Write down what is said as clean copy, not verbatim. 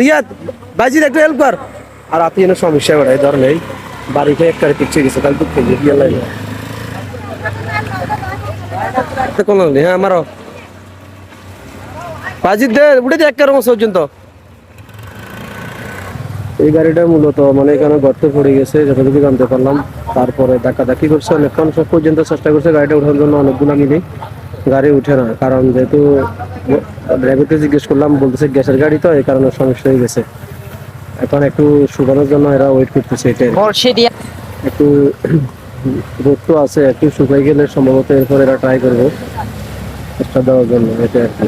রিয়াদ বাজির একটু হেল্প কর। আর আপনি এনে সমস্যা করে এই ধরনের বাড়িতে একটা পিছিয়ে গেছে তাহলে দুঃখ গিয়ে লাগে কোন হ্যাঁ আমারও বাজির দে উঠে দে এক পর্যন্ত। এই গাড়িটা মূলত মানে এখানে গর্তে পড়ে গেছে যতটুকু জানতে পারলাম। তারপরে ধাক্কাধাক্কি করছে অনেকক্ষণ, সব পর্যন্ত চেষ্টা করছে গাড়িটা ওঠার জন্য অনেকগুলো মিলি, গাড়ি উঠে না। কারণ যেহেতু ড্রাইভারকে জিজ্ঞেস করলাম, বলতেছে গ্যাসের গাড়ি তো এই কারণে সমস্যা হয়ে গেছে। এখন একটু শুকানোর জন্য এরা ওয়েট করতেছে। এটাই একটু রোদ তো আছে, একটু শুকাই গেলে সম্ভবত এরপর এরা ট্রাই করবো চেষ্টা দেওয়ার জন্য, এটা আর কি।